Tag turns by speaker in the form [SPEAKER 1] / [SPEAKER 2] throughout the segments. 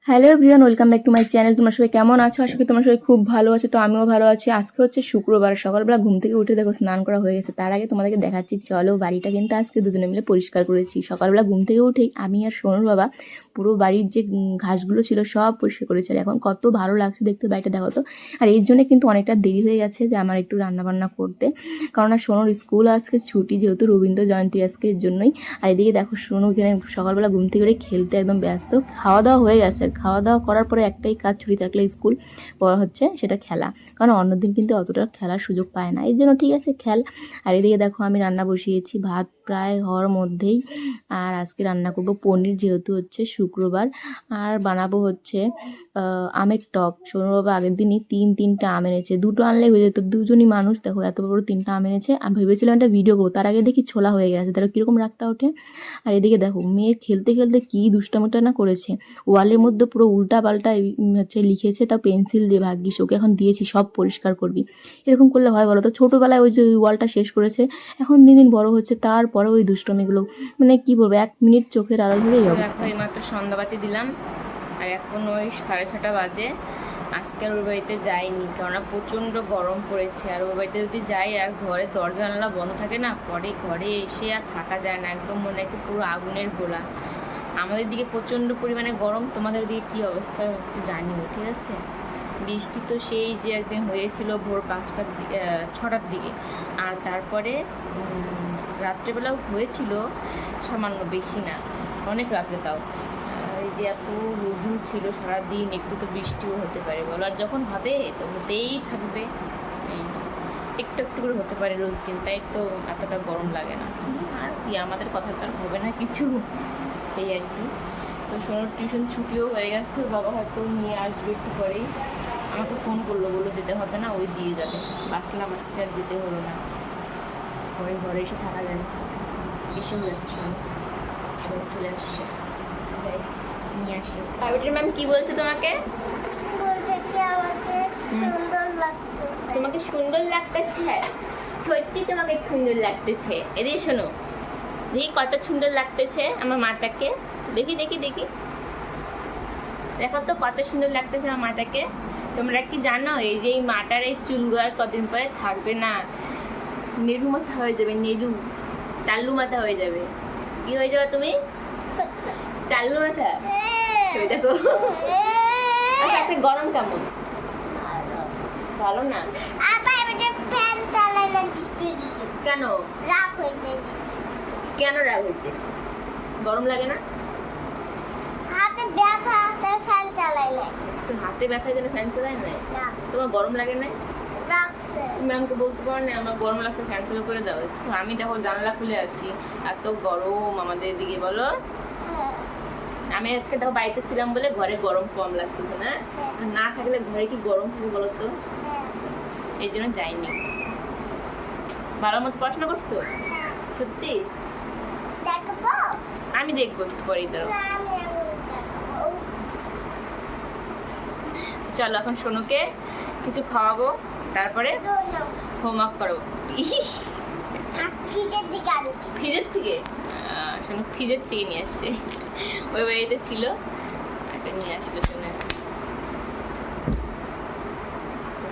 [SPEAKER 1] Hello everyone, welcome back to my channel. তোমরা সবাই কেমন আছো? আশা করি তোমরা সবাই খুব ভালো আছো। তো আমিও ভালো আছি। আজকে হচ্ছে শুক্রবার, সকালবেলা ঘুম থেকে উঠে দেখো স্নান করা হয়ে গেছে। তার আগে তোমাদেরকে দেখাচ্ছি, চলো বাড়িটা কিন্তু আজকে দুজনে মিলে পরিষ্কার করেছি। সকালবেলা ঘুম থেকে উঠেই আমি আর সোনুর বাবা পুরো বাড়ির যে ঘাসগুলো ছিল সব পরিষ্কার করেছি। আর এখন কত ভালো লাগছে দেখতে বাড়িটা, দেখো তো। আর এর জন্য কিন্তু অনেকটা দেরি হয়ে গেছে যে আমার একটু রান্নাবান্না করতে, কারণ আর সোনুর স্কুল আজকে ছুটি, যেহেতু রবীন্দ্র জয়ন্তী আজকে, এর জন্যই। আর এদিকে দেখো সোনু এখানে সকালবেলা ঘুম থেকে উঠে খেলতে একদম ব্যস্ত। খাওয়া দাওয়া হয়ে গেছে, আর খাওয়া দাওয়া করার পরে একটাই কাজ, ছুটি থাকলে স্কুল পড়া হচ্ছে, সেটা খেলা। কারণ অন্যদিন কিন্তু অতটা খেলার সুযোগ পায় না, এই জন্য ঠিক আছে খেল। আর এদিকে দেখো আমি রান্না বসিয়েছি, ভাত প্রায় হওয়ার মধ্যেই। আর আজকে রান্না করব পনির, যেহেতু হচ্ছে শুক্রবার। আর বানাবো হচ্ছে আমের টক। সোনুর বাবা আগের দিনই তিনটা আম এনেছে, দুটো আনলে হয়ে যেত, দুজনই মানুষ, দেখো এত বড় তিনটা আম এনেছে। আমি ভেবেছিলাম একটা ভিডিও করবো, তার আগে দেখি ছোলা হয়ে গেছে, তারা কীরকম রাগটা ওঠে। আর এদিকে দেখো মেয়ে খেলতে খেলতে কী দুষ্টামিটা না করেছে, ওয়ালের মধ্যে পুরো উল্টা পাল্টা হচ্ছে লিখেছে, তা পেন্সিল দিয়ে। ভাগ্যিস ওকে এখন দিয়েছি, সব পরিষ্কার করবি। এরকম করলে হয় বলো তো? ছোটোবেলায় ওই যে ওয়ালটা শেষ করেছে, এখন দিন দিন বড় হচ্ছে, তারপরে ওই দুষ্টমিগুলো, মানে কি বলবো, 1 মিনিট চোখের আড়াল ধরে এই অবস্থা।
[SPEAKER 2] এইমাত্র সন্ধ্যাবাতি দিলাম, আর এখন ওই 6:30 বাজে। আজকে আর ওর বাড়িতে যাইনি, কেননা প্রচণ্ড গরম পড়েছে। আর ওর বাড়িতে যদি যাই আর ঘরে দরজা জানালা বন্ধ থাকে না, পরে ঘরে এসে আর থাকা যায় না, একদম মনে হয় পুরো আগুনের গোলা। আমাদের দিকে প্রচণ্ড পরিমাণে গরম, তোমাদের দিকে কী অবস্থা একটু জানিও, ঠিক আছে? বৃষ্টি তো সেই যে একদিন হয়েছিল ভোর 6টার দিকে, আর তারপরে রাত্রেবেলাও হয়েছিল, সামান্য, বেশি না, অনেক রাতে তাও। এই যে এত রোদ্দুর ছিল সারাদিন, একটু তো বৃষ্টিও হতে পারে বলো, আর যখন হবে তো হতেই থাকবে। একটু একটু করে হতে পারে রোজ দিন, তাই তো এতটা গরম লাগে না। আর কি, আমাদের কথা তো আর হবে না কিছু, এই আর কি। তো সোনুর টিউশন ছুটিও হয়ে গেছে, ওর বাবা হয়তো নিয়ে আসবে একটু পরেই। আমাকে ফোন করলো, বললো যেতে হবে না, ওই দিয়ে যাবে। বাসলাম, আজকে আর যেতে হলো না, পরে ঘরে এসে থাকা যায়। এসেও গেছে সোনু, সোনু চলে আসছে, যাই নিয়ে আসি। প্রাইভেটের ম্যাম কি বলছে তোমাকে?
[SPEAKER 3] বলছে কি আমাকে সুন্দর লাগছে।
[SPEAKER 2] তোমাকে সুন্দর লাগতেছে, সত্যি তোমাকে সুন্দর লাগতেছে। এদিকে শোনো, দেখি কত সুন্দর লাগতেছে আমার মাটাকে, দেখি দেখি দেখি, দেখো তো কত সুন্দর লাগতেছে আমার মাটাকে। তোমরা কি জানো, এই যে এই মাটার এই চুলগুলো আর কদিন পরে থাকবে না, নেরু মাথা হয়ে যাবে, নেরু টাল্লু মাথা হয়ে যাবে। কি হয়ে যাবে তুমি? টাল্লু মাথা। ওই দেখো। আচ্ছা, গরম কেমন? ভালো না?
[SPEAKER 3] আপা এটা ফ্যান চালাই না দৃষ্টি।
[SPEAKER 2] কেন
[SPEAKER 3] রাগ হয়েছে দৃষ্টি।
[SPEAKER 2] কেন রাগ হয়েছে? গরম লাগে না?
[SPEAKER 3] হাতে ব্যথা, তাই ফ্যান চালাই না।
[SPEAKER 2] হাতে ব্যথার জন্য ফ্যান চালায় না?
[SPEAKER 3] না,
[SPEAKER 2] তোমার গরম লাগে না?
[SPEAKER 3] রাগছে।
[SPEAKER 2] তুমি আমাকে বলতে পারো না আমার গরম লাগছে, ফ্যান চালু করে দাও। আমি দেখো জানলা খুলে আছি, এত গরম আমাদের দিকে, বলো।
[SPEAKER 3] হ্যাঁ,
[SPEAKER 2] আমি আজকে দেখো বাড়িতে ছিলাম বলে ঘরে গরম কম লাগতেছে না, আর না থাকলে ঘরে কি গরম থাকে বলো তো?
[SPEAKER 3] হ্যাঁ,
[SPEAKER 2] এই জন্য যাইনি। ভালো মতো পড়াশোনা করছো?
[SPEAKER 3] হ্যাঁ।
[SPEAKER 2] সত্যি?
[SPEAKER 3] দেখবো?
[SPEAKER 2] আমি দেখবো একটু পরেই, ধরো।
[SPEAKER 3] না, আমি এখন দেখবো।
[SPEAKER 2] চলো এখন সোনুকে কিছু খাওয়াবো, তারপরে
[SPEAKER 3] দৌড়াও।
[SPEAKER 2] হোমওয়ার্ক করাবো।
[SPEAKER 3] ফ্রিজের দিকে আনছি।
[SPEAKER 2] ফ্রিজের থেকে? সোনু ফ্রিজের থেকে নিয়ে আসছে, ওই বাড়িতে ছিল, একটা নিয়ে আসলো সোনু।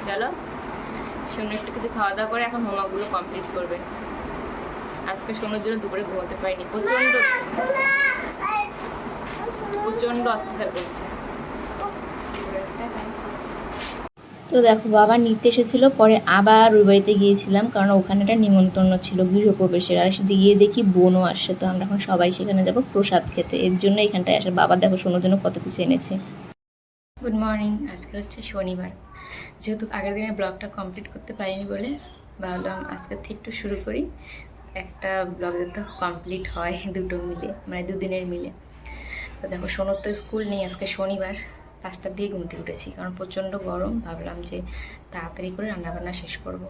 [SPEAKER 2] চলো সোনু একটু কিছু খাওয়া দাওয়া করে এখন হোমওয়ার্কগুলো কমপ্লিট করবে। আজকে সোনুর জন্য দুপুরে ঘুমাতে পারিনি, প্রচণ্ড প্রচণ্ড অত্যাচার করছে।
[SPEAKER 1] তো দেখো বাবা নিতে এসেছিলো, পরে আবার ওই বাড়িতে গিয়েছিলাম, কারণ ওখানে একটা নিমন্ত্রণ ছিল গৃহপ্রবেশের। আর গিয়ে দেখি বোনও আসছে, তো আমরা এখন সবাই সেখানে যাবো প্রসাদ খেতে, এর জন্য এখানটায় আসে। বাবা দেখো শোনার জন্য কত কিছু এনেছে।
[SPEAKER 2] গুড মর্নিং, আজকে হচ্ছে শনিবার। যেহেতু আগের দিনে ব্লগটা কমপ্লিট করতে পারিনি বলে ভাবলাম আজকে থেকে একটু শুরু করি, একটা ব্লগ যাতে কমপ্লিট হয় দুটো মিলে, মানে দুদিনের মিলে। তো দেখো সোনুর তো স্কুল নেই, আজকে শনিবার। 5টার দিকে ঘুম থেকে উঠেছি, কারণ প্রচণ্ড গরম, ভাবলাম যে তাড়াতাড়ি করে রান্নাবান্না শেষ করব।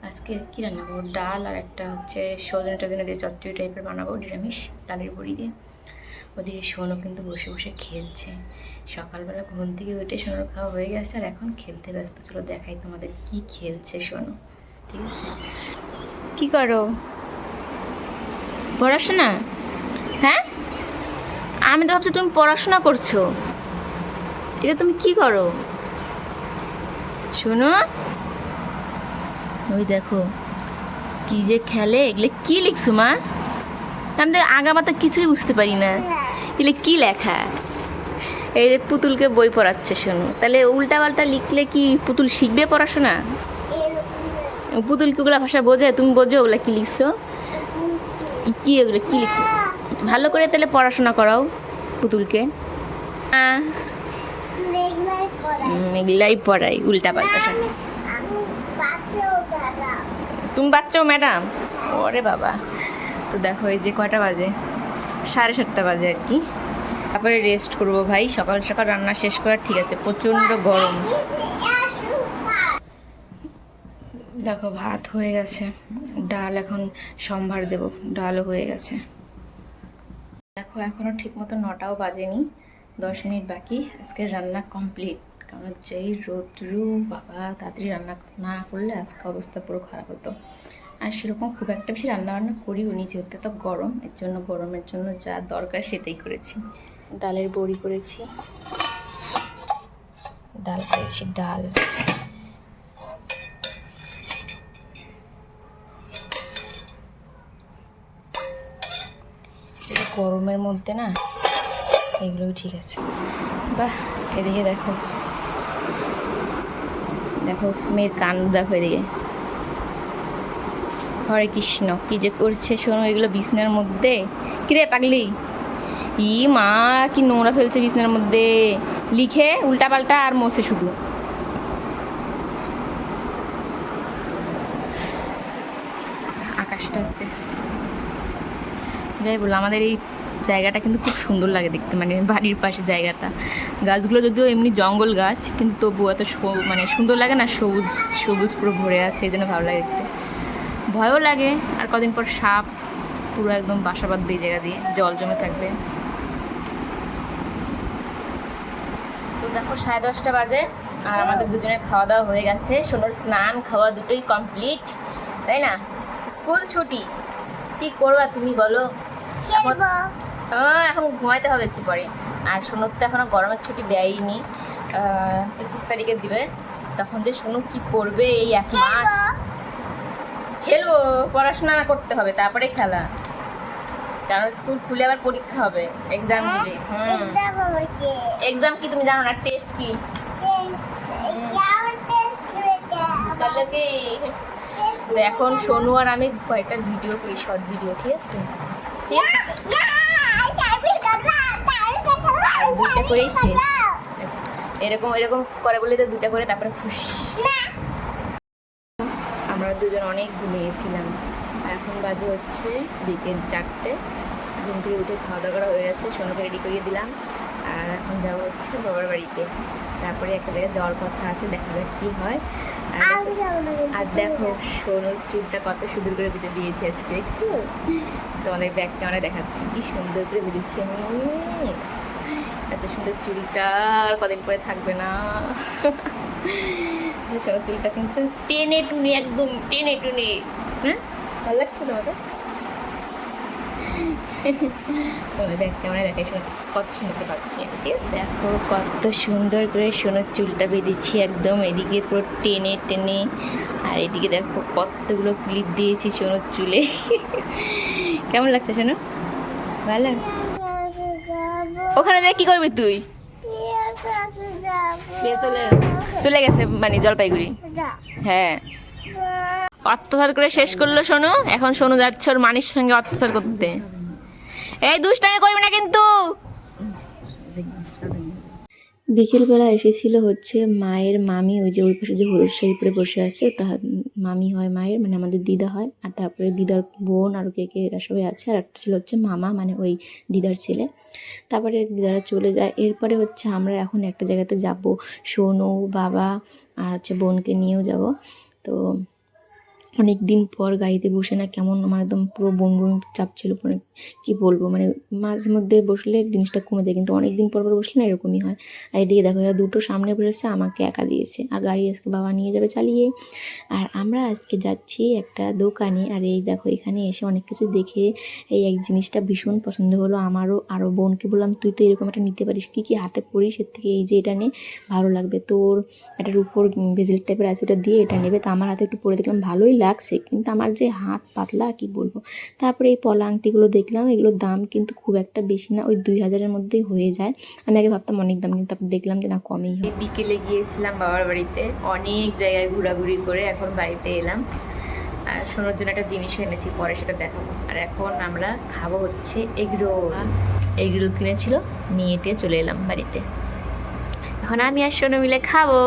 [SPEAKER 2] আজকে কী রান্না করবো, ডাল আর একটা হচ্ছে সজনে টজনে দিয়ে চচ্চড়ি টাইপের বানাবো, নিরামিষ ডালের বড়ি দিয়ে। ওদিকে সোনু কিন্তু বসে বসে খেলছে, সকালবেলা ঘুম থেকে উঠে সোনুর খাওয়া হয়ে গেছে, আর এখন খেলতে ব্যস্ত। চলো দেখাই তোমাদের কি খেলছে সোনু, ঠিক আছে? কি করো, পড়াশোনা? হ্যাঁ, আমি তো ভাবছি তুমি পড়াশোনা করছো। এটা তুমি কি করো শোনো? ওই দেখো কি যে খেলে, এগুলো কি লিখছো মা? আমি তো আগামাতা কিছুই বুঝতে পারি না, এগুলো কি লেখা? এই যে পুতুলকে বই পড়াচ্ছে শোনো, তাহলে উল্টা পাল্টা লিখলে কি পুতুল শিখবে পড়াশোনা? পুতুল কি ওগুলা ভাষা বোঝে? তুমি বোঝো ওগুলা কি লিখছো? কি ওগুলো কি লিখছো? ভালো করে তাহলে পড়াশোনা করাও পুতুলকে। এগুলাই পড়াই উল্টা পাল্টা সব। তুমি বাচ্চাও ম্যাডাম? ওরে বাবা। তো দেখো এই যে কয়টা বাজে, 7:30 বাজে আর কি। তারপরে রেস্ট করবো ভাই, সকাল সকাল রান্না শেষ করার ঠিক আছে, প্রচণ্ড গরম। দেখো ভাত হয়ে গেছে, ডাল এখন সম্ভার দেব, ডালও হয়ে গেছে। দেখো এখনও ঠিক মতো 9টাও বাজেনি, 10 মিনিট বাকি। আজকে রান্না কমপ্লিট, কারণ যেই রোদ্রু বাবা, তাড়াতাড়ি রান্না না করলে আজকে অবস্থা পুরো খারাপ হতো। আর সেরকম খুব একটা বেশি রান্নাবান্না করিও নি, যেহেতু তো গরম, এর জন্য গরমের জন্য যা দরকার সেটাই করেছি। ডালের বড়ি করেছি, ডাল করেছি, ডাল। গরমের মধ্যে না এগুলোও ঠিক আছে। বাহ, এদিকে দেখো, দেখো মেয়ের কান দেখো, এদিকে হরে কৃষ্ণ কি যে করছে শোনো, এগুলো বিছনার মধ্যে। কিরে পাগলি, ই মা কি নোংরা ফেলছে বিছনার মধ্যে, লিখে উল্টা পাল্টা আর মোছে শুধু। আকাশটা আজকে যাই বলো, আমাদের এই জায়গাটা কিন্তু খুব সুন্দর লাগে দেখতে, মানে বাড়ির পাশে জায়গাটা। গাছগুলো যদিও এমনি জঙ্গল গাছ, কিন্তু তবুও এত মানে সুন্দর লাগে না, সবুজ সবুজ পুরো ভরে আছে, এই জন্য ভালো লাগে দেখতে। ভয়ও লাগে, আর কদিন পর সাপ পুরো একদম বাসা বাঁধবে এই জায়গা দিয়ে, জল জমে থাকবে। তো দেখো 10:30 বাজে, আর আমাদের দুজনের খাওয়া দাওয়া হয়ে গেছে, সোনুর স্নান খাওয়া দুটোই কমপ্লিট, তাই না? স্কুল ছুটি, কি করবা তুমি বলো? এখন ঘুমাইতে হবে একটু পরে। আর সোনুর তো এখনো গরমের ছুটি দেয়নি, 21 তারিখে দিবে। তখন যে সোনু কি করবে এই 1 মাস? খেলবো, পড়াশোনা করতে হবে, তারপরে খেলা, কারণ স্কুল খুলে আবার পরীক্ষা হবে, এক্সাম দিবে। এক্সাম কি তুমি জানো না? টেস্ট কি? তাহলে কি এখন সোনু আর আমি কয়েকটা ভিডিও করি, শর্ট ভিডিও, ঠিক আছে? 2টা করেই শেষ, এরকম এরকম করে বলে তো 2টা করে, তারপরে খুশ। আমরা দুজন অনেক ঘুমিয়েছিলাম, এখন বাজে হচ্ছে বিকেল 4টে। ঘুম থেকে উঠে খাওয়া দাওয়া করা হয়ে গেছে, সোনুকে রেডি করিয়ে দিলাম। আর এখন যাবো হচ্ছে বাবার বাড়িতে, তারপরে একটা জায়গায় যাওয়ার কথা আছে, দেখা যাক কী হয়। আর দেখো সোনুর চুলটা কত সুন্দর করে বেঁধে দিয়েছি আজকে, দেখছো? তোমাদের ব্যাক ক্যামেরা দেখাচ্ছি কি সুন্দর করে বেঁধেছি আমি। এত সুন্দর চুলটা আর কদিন পরে থাকবে না। সোনুর চুলটা কিন্তু টেনে টুনে, একদম টেনে টুনে, হ্যাঁ ভালো লাগছে তোমাদের? ব্যাক ক্যামেরা দেখে কত সুন্দর পাচ্ছি, ঠিক আছে? দেখো কত সুন্দর করে সোনুর চুলটা বেঁধেছি একদম, এদিকে পুরো টেনে টেনে, আর এদিকে দেখো কতগুলো ক্লিপ দিয়েছি সোনুর চুলে। কেমন লাগছে সোনু? ভালো লাগছে? ওখানে দেখ কি করবি তুই? চলে গেছে মানে জলপাইগুড়ি, হ্যাঁ। অত্যাচার করে শেষ করলো সোনু, এখন সোনু যাচ্ছে ওর মানির সঙ্গে অত্যাচার করতে। এই দুষ্টামি করবি না কিন্তু।
[SPEAKER 1] বিকেলবেলা এসেছিল হচ্ছে মায়ের মামি, ওই যে ওই পাশে যে হলুদ শাড়ি পরে বসে আছে, ওটা মামি হয় মায়ের, মানে আমাদের দিদা হয়। আর তারপরে দিদার বোন আর কে কে এরা সবাই আছে, আর একটা ছিল হচ্ছে মামা, মানে ওই দিদার ছেলে। তারপরে দিদারা চলে যায়। এরপরে হচ্ছে আমরা এখন একটা জায়গাতে যাব, সোনু, বাবা আর হচ্ছে বোনকে নিয়েও যাব। তো অনেক দিন পর গাড়িতে বসে না কেমন আমার একদম পুরো বমি বমি চাপ ছিল, মানে কী বলবো, মানে মাঝে মধ্যে বসলে জিনিসটা কমে যায়, কিন্তু অনেক দিন পর পর বসলে না এরকমই হয়। আর এদিকে দেখো এরা দুটো সামনে বসেছে, আমাকে একা দিয়েছে, আর গাড়ি আজকে বাবা নিয়ে যাবে চালিয়ে। আর আমরা আজকে যাচ্ছি একটা দোকানে, আর এই দেখো এখানে এসে অনেক কিছু দেখে এই এক জিনিসটা ভীষণ পছন্দ হলো আমারও। আরও বোনকে বললাম তুই তো এরকম একটা নিতে পারিস, কী কী হাতে পরিস, এর থেকে এই যে এটা নে ভালো লাগবে তোর, এটার উপর ভেজেল টাইপের আছে ওটা দিয়ে এটা নেবে। তো আমার হাতে একটু পরে দেখলাম ভালোই লাগছে, কিন্তু আমার যে হাত পাতলা কি বলবো। তারপরে এই পলা আংটিগুলো দেখলাম, এগুলোর দাম কিন্তু খুব একটা বেশি না, ওই 2000-এর মধ্যেই হয়ে যায়। আমি আগে ভাবতাম অনেক দাম, কিন্তু তারপর দেখলাম যে না কমেই হয়।
[SPEAKER 2] বিকেলে গিয়েছিলাম বাবার বাড়িতে, অনেক জায়গায় ঘোরাঘুরি করে এখন বাড়িতে এলাম। আর শোনার জন্য একটা জিনিস এনেছি, পরে সেটা দেখাবো। আর এখন আমরা খাবো হচ্ছে এগরোল। এগরোল কিনেছিল, নিয়ে চলে এলাম বাড়িতে। এখন আমি আর সোনু মিলে খাবো।